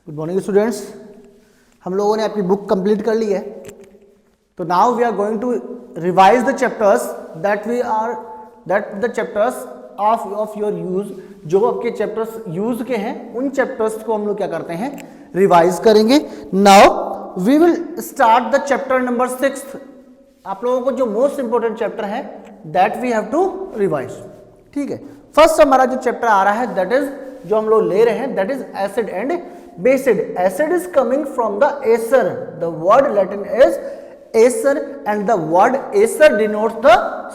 Good morning students, हम लोगों ने अपनी बुक कंप्लीट कर ली है। तो now we are going to revise the chapters that the chapters of your use. जो आपके चैप्टर्स यूज के हैं उन चैप्टर्स को हम लोग क्या करते हैं, रिवाइज करेंगे। Now we will start the chapter number 6। आप लोगों को जो मोस्ट इंपोर्टेंट चैप्टर है that we have to revise. ठीक है, फर्स्ट हमारा जो चैप्टर आ रहा है दैट इज, जो हम लोग ले रहे हैं that is acid and based. Acid is coming from the Acer, the word Latin is Acer and the word Acer denotes the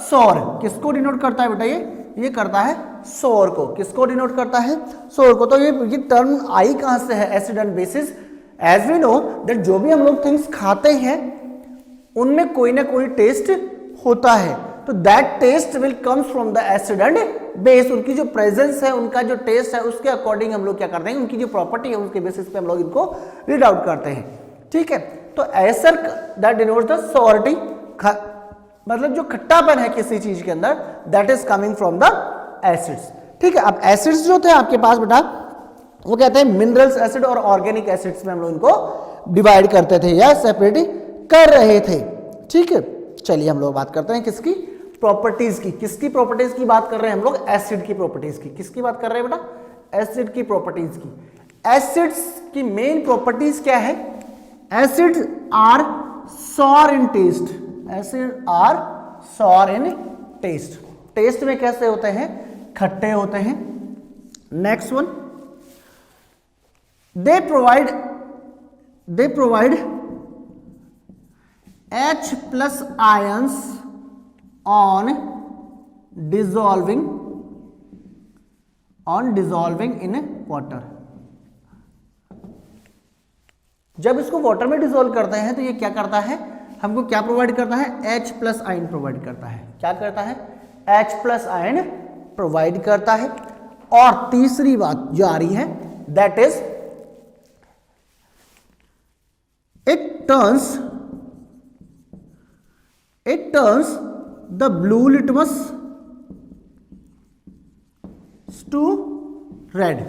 सौर। किसको डिनोट करता है बेटा? ये करता है सौर को। किसको डिनोट करता है? सौर को। तो ये टर्म आई कहां से है, acid and basis? As we know that जो भी हम लोग थिंग्स खाते हैं उनमें कोई ना कोई टेस्ट होता है, तो that taste will comes from the acid and base. उनकी जो प्रेजेंस है, उनका जो टेस्ट है, उसके अकॉर्डिंग हम लोग क्या करते हैं, उनकी जो प्रॉपर्टी है उसके बेसिस पे हम लोग इनको रीड आउट करते हैं। ठीक है, तो एसर दैट डिनोट्स द सॉर्टी, मतलब जो खट्टापन है किसी चीज के अंदर, that is coming from the acids. ठीक है, अब एसिड्स जो थे आपके पास बेटा, वो कहते हैं मिनरल्स एसिड और ऑर्गेनिक एसिड्स में हम लोग इनको डिवाइड करते थे या सेपरेट कर रहे थे। ठीक है, चलिए हम लोग बात करते हैं किसकी, प्रॉपर्टीज की। किसकी प्रॉपर्टीज की बात कर रहे हैं हम लोग? एसिड की प्रॉपर्टीज की। किसकी बात कर रहे हैं बेटा? एसिड की प्रॉपर्टीज की। एसिड्स की मेन प्रॉपर्टीज क्या है? Acids are sour in taste. Acid are sour in taste. Taste में कैसे होते हैं? खट्टे होते हैं। Next one, they provide H plus ions on dissolving in water। जब इसको वाटर में डिसॉल्व करते हैं तो ये क्या करता है, हमको क्या प्रोवाइड करता है? H प्लस आयन प्रोवाइड करता है। क्या करता है? H प्लस आयन प्रोवाइड करता है। और तीसरी बात जो आ रही है that is it turns the blue litmus to red।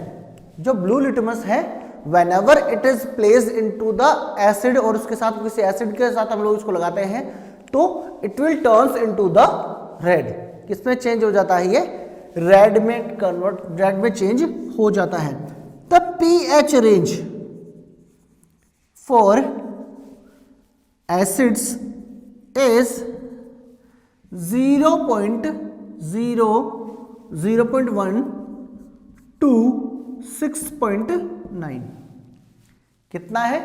जो blue litmus है whenever it is placed into the acid, और उसके साथ किसी एसिड के साथ हम लोग इसको लगाते हैं तो it will turns into the red। किसमें चेंज हो जाता है? ये रेड में रेड में चेंज हो जाता है। The pH range for acids is 0.1 to 6.9। कितना है?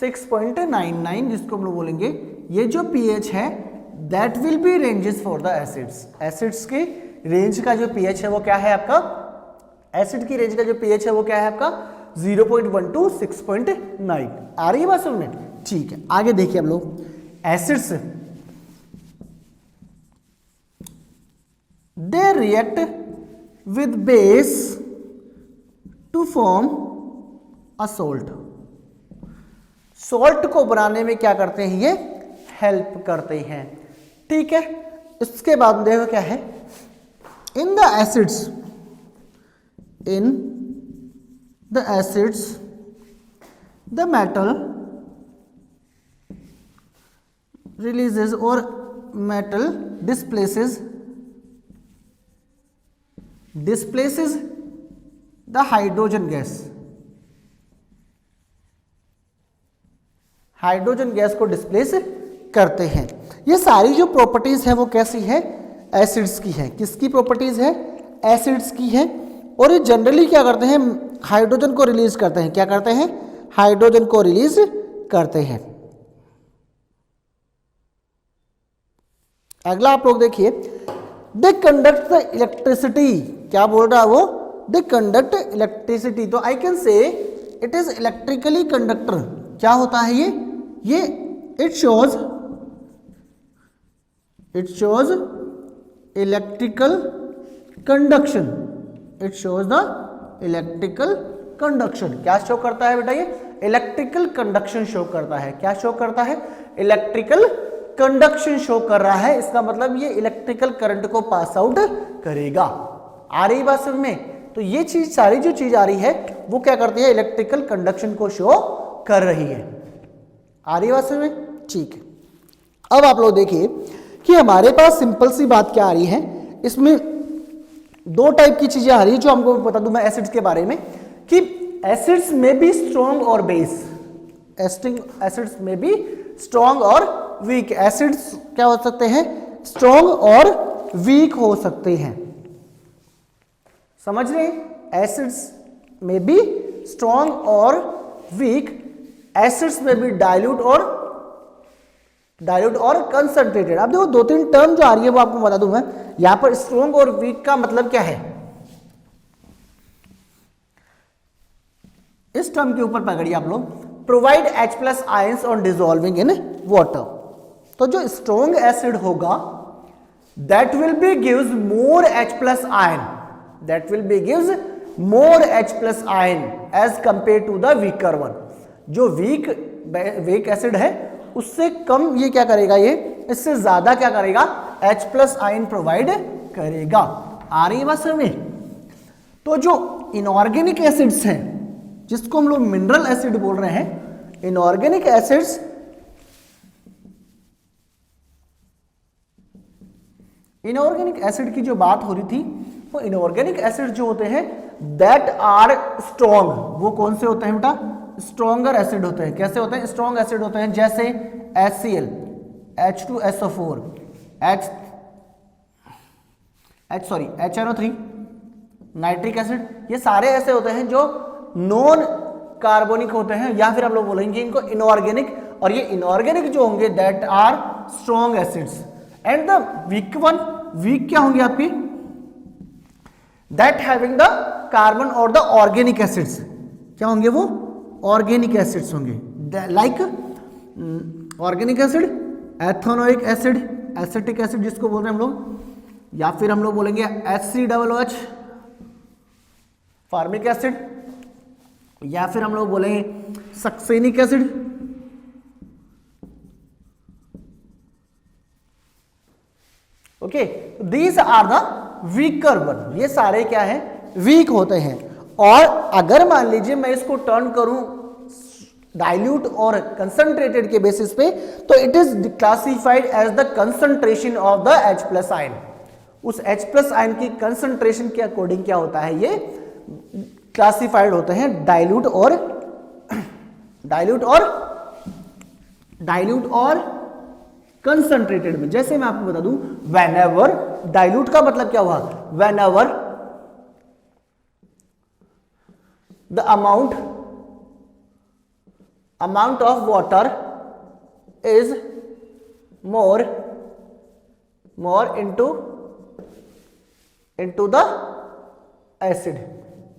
6.99, जिसको हम लोग बोलेंगे ये जो pH है that will B ranges for the acids. Acids की रेंज का जो pH है वो क्या है आपका? एसिड की रेंज का जो pH है वो क्या है आपका? 0.1 to 6.9। आ रही है बात समझ में? ठीक है, आगे देखिए हम लोग। Acids they react with base to form a salt। Salt को बनाने में क्या करते हैं? ये हेल्प करते हैं। ठीक है, इसके बाद देखो क्या है, in the acids the metal releases or metal displaces the hydrogen gas। Hydrogen gas को डिस्प्लेस करते हैं। ये सारी जो प्रॉपर्टीज है वो कैसी है? एसिड्स की है। किसकी प्रॉपर्टीज है? एसिड्स की है। और ये जनरली क्या करते हैं? हाइड्रोजन को रिलीज करते हैं। क्या करते हैं? हाइड्रोजन को रिलीज करते हैं। अगला आप लोग देखिए, दे कंडक्ट द इलेक्ट्रिसिटी। क्या बोल रहा है वो? They conduct electricity. तो I can say it is electrically conductor. क्या होता है ये it shows electrical conduction. It shows the electrical conduction. क्या शो करता है बेटा? ये इलेक्ट्रिकल कंडक्शन शो करता है। क्या शो करता है? इलेक्ट्रिकल कंडक्शन शो कर रहा है। इसका मतलब ये इलेक्ट्रिकल करंट को पास आउट करेगा। आ रही बात समझ में? तो ये चीज, सारी जो चीज आ रही है वो क्या करती है, इलेक्ट्रिकल कंडक्शन को शो कर रही है। आ रही बात समझ में? ठीक है। अब आप लोग देखिए कि हमारे पास सिंपल सी बात क्या आ रही है, इसमें दो टाइप की चीजें आ रही है जो हमको बता दूं मैं एसिड्स के बारे में, कि एसिड्स में भी स्ट्रॉन्ग और बेस, एसिड्स में भी स्ट्रॉन्ग और वीक। एसिड्स क्या हो सकते हैं, स्ट्रॉन्ग और वीक हो सकते हैं। समझ रहे हैं? एसिड्स में भी स्ट्रॉन्ग और वीक, एसिड्स में भी डाइल्यूट और कंसंट्रेटेड। अब देखो दो तीन टर्म जो आ रही है वो आपको बता दूं मैं। यहां पर स्ट्रॉन्ग और वीक का मतलब क्या है, इस टर्म के ऊपर पकड़िए आप लोग, provide H+ ions on dissolving in water. तो जो स्ट्रॉन्ग एसिड होगा that will be gives more H+ ion, that will be gives more H+ ion as compare to the weaker one. जो वीक एसिड है उससे कम ये क्या करेगा, ये इससे ज्यादा क्या करेगा, H+ आयन प्रोवाइड करेगा। आ रही है बात समझ में? तो जो इनऑर्गेनिक एसिड्स हैं जिसको हम लोग मिनरल एसिड बोल रहे हैं, इनऑर्गेनिक एसिड्स इनऑर्गेनिक एसिड की जो बात हो रही थी, वो इनऑर्गेनिक एसिड जो होते हैं दैट आर स्ट्रॉन्ग, वो कौन से होते हैं बेटा, स्ट्रॉन्गर एसिड होते हैं। कैसे होते हैं, स्ट्रॉन्ग एसिड होते हैं, जैसे HCl, H2SO4, HNO3, nitric acid, ये सारे ऐसे होते हैं जो नॉन कार्बोनिक होते हैं, या फिर हम लोग बोलेंगे इनको इनऑर्गेनिक। और ये इनऑर्गेनिक जो होंगे that are strong acids. And the weak one, weak क्या होंगे आपकी, दैट हैविंग द कार्बन और द ऑर्गेनिक एसिड्स। क्या होंगे वो, ऑर्गेनिक एसिड्स होंगे, like organic acid, ethanoic acid, acetic acid जिसको बोल रहे हैं हम लोग, या फिर हम लोग बोलेंगे HCOOH, फार्मिक एसिड, या फिर हम लोग बोलेंगे succinic acid. Okay, these are the weaker one. ये सारे क्या है, वीक होते हैं। और अगर मान लीजिए मैं इसको टर्न करूं डाइल्यूट और कंसंट्रेटेड के बेसिस पे, तो it is classified as the concentration of the H+ ion. उस H+ आयन की कंसंट्रेशन के अकॉर्डिंग क्या होता है, ये क्लासिफाइड होते हैं डाइल्यूट और कंसंट्रेटेड में। जैसे मैं आपको बता दूं, व्हेनेवर, डाइल्यूट का मतलब क्या हुआ, whenever the amount of water is more into the acid।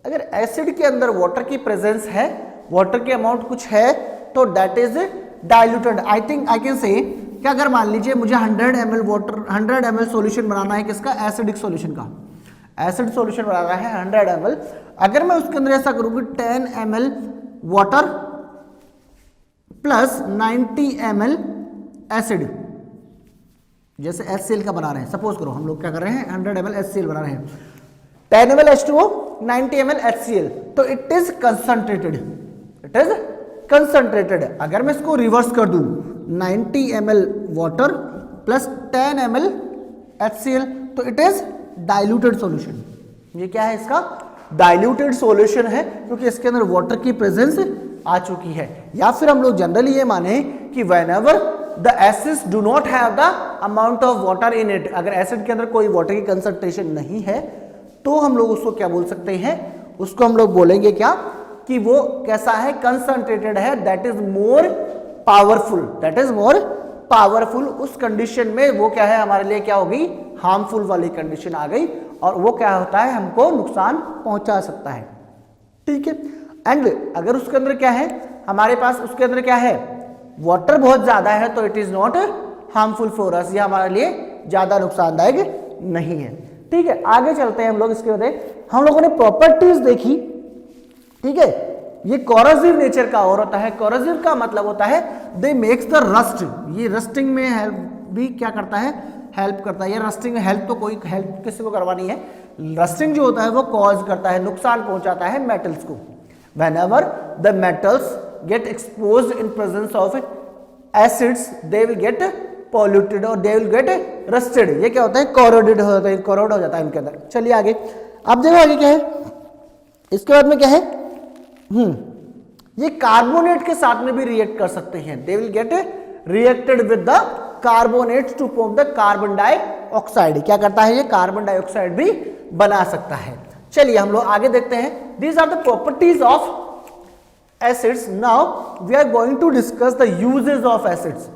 अगर एसिड के अंदर वाटर की प्रेजेंस है, वाटर के अमाउंट कुछ है, तो that is diluted. I think I can से कि अगर मान लीजिए मुझे 100 ml वाटर, 100 ml सॉल्यूशन बनाना है, किसका, एसिडिक सॉल्यूशन का, एसिड सॉल्यूशन बनाना है 100 ml। अगर मैं उसके अंदर ऐसा करूँ कि 10 ml water plus 90 ml acid, जैसे HCl का बना रहे हैं, सपोज करो हम लोग क्या कर रहे हैं, 100 ml HCl बना रहे हैं, 10 ml H2O, 90 ml HCl, तो इट इज कंसंट्रेटेड। अगर मैं इसको रिवर्स कर दूं, 90 ml water plus 10 ml HCl, तो इट इज डाइल्यूटेड सॉल्यूशन। ये क्या है, इसका डाइल्यूटेड सॉल्यूशन है, क्योंकि इसके अंदर वाटर की प्रेजेंस आ चुकी है। या फिर हम लोग जनरली ये माने कि whenever the acids do not have the amount of water in it, अगर एसिड के अंदर कोई वाटर की कंसंट्रेशन नहीं है, तो हम लोग उसको क्या बोल सकते हैं, उसको हम लोग बोलेंगे क्या, कि वो कैसा है, कंसंट्रेटेड है, दैट इज मोर पावरफुल। उस कंडीशन में वो क्या है, हमारे लिए क्या होगी, हार्मफुल वाली कंडीशन आ गई, और वो क्या होता है, हमको नुकसान पहुंचा सकता है। ठीक है। एंड अगर उसके अंदर क्या है, हमारे पास उसके अंदर क्या है, वाटर बहुत ज्यादा है, तो it is not harmful for us, ये हमारे लिए ज्यादा नुकसानदायक नहीं है। ठीक है, आगे चलते हैं हम लोग। इसके बाद हम लोगों ने प्रॉपर्टीज देखी। ठीक है, ये कोरोसिव नेचर का और होता है। कोरोसिव का मतलब होता है दे मेक्स द रस्ट, ये रस्टिंग में हेल्प भी क्या करता है, हेल्प करता है। ये रस्टिंग में हेल्प तो कोई हेल्प किसी को करवानी है, रस्टिंग जो होता है वो कॉज करता है, नुकसान पहुंचाता है मेटल्स को। whenever the metals get exposed in presence of acids they will get polluted or they will get rusted. ये क्या होता है, corroded हो जाता है, corrode हो जाता है इनके अंदर. चलिए आगे, अब देखो आगे क्या है, इसके बाद में क्या है, ये कार्बोनेट के साथ में भी रिएक्ट कर सकते हैं. They will get reacted with the carbonate to form the carbon dioxide. क्या करता है, ये कार्बन डाइऑक्साइड भी बना सकता है. चलिए हम लोग आगे देखते हैं. These are the properties of acids. Now we are going to discuss the uses of acids.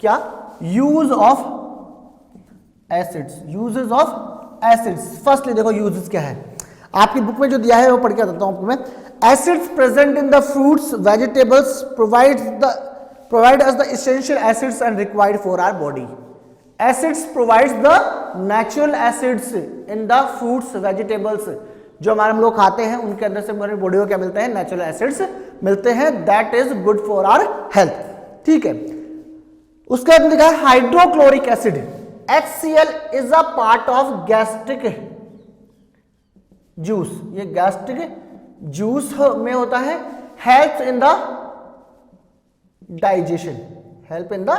क्या use of acids, uses of acids. Firstly देखो यूजेस क्या है, आपकी बुक में जो दिया है वो पढ़ के बताता हूं आपको मैं. Acids present in the fruits vegetables provide us the essential acids and required for our body. Acids provides the natural acids in the fruits vegetables. जो हमारे हम लोग खाते हैं उनके अंदर से हमारी बॉडी को क्या मिलते हैं, नेचुरल एसिड्स मिलते हैं. That is good for our health. ठीक है, उसके बाद लिखा है hydrochloric acid. HCl is a part of gastric juice. ये गैस्ट्रिक जूस में होता है. Help in the digestion, help in the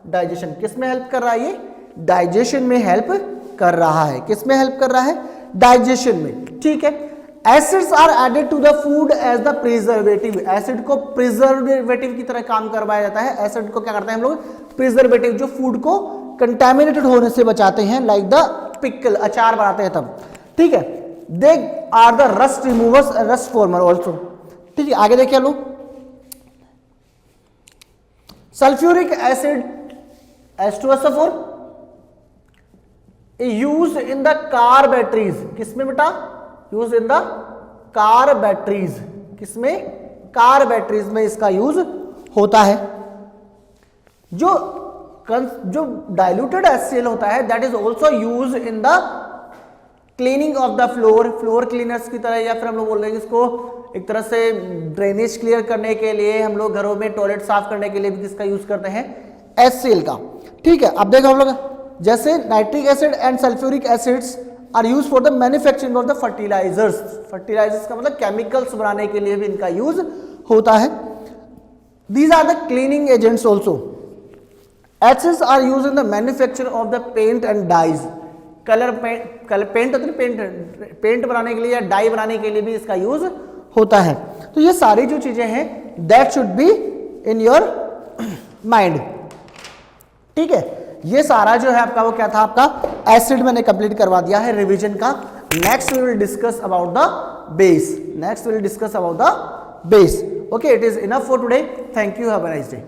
digestion. किस में हेल्प कर रहा है, ये डाइजेशन में हेल्प कर रहा है. किस में हेल्प कर रहा है, डाइजेशन में. ठीक है. Acids are added to the food as the preservative. Acid को प्रिजर्वेटिव की तरह काम करवाया जाता है. एसिड को क्या करते हैं हम लोग, प्रिजर्वेटिव, जो फूड को कंटेमिनेटेड होने से बचाते हैं. लाइक द पिकल, अचार बनाते हैं तब. ठीक है. They are the rust removers, rust former also. ठीक है, आगे देखिए लोग. Sulphuric acid H2SO4 use in the car batteries. किसमें बेटा, use in the car batteries. किसमें, कार बैटरीज में इसका यूज होता है. जो डाइल्यूटेड HCl होता है that is also use in the cleaning of the floor, floor cleaners की तरह, या फिर हम लोग बोल रहे हैं इसको एक तरह से ड्रेनेज क्लियर करने के लिए. हम लोग घरों में टॉयलेट साफ करने के लिए भी किसका यूज करते हैं, HCl का. ठीक है. अब देखो हम लोग, जैसे nitric acid and sulphuric acids are use for the manufacturing of the fertilisers. Fertilisers का मतलब केमिकल्स बनाने के लिए भी इनका यूज होता है. These are the cleaning agents also. Acids are use in the manufacture of the paint and dyes. Colour paint होते हैं, पेंट बनाने के लिए या डाई बनाने के लिए भी इसका यूज होता है. तो ये सारी जो चीजें हैं that should be in your mind. ठीक है. ये सारा जो है आपका वो क्या था, आपका एसिड मैंने कंप्लीट करवा दिया है रिवीजन का. Next we will discuss about the base. Next we will discuss about the base. Okay, it is enough for today. Thank you, have a nice day.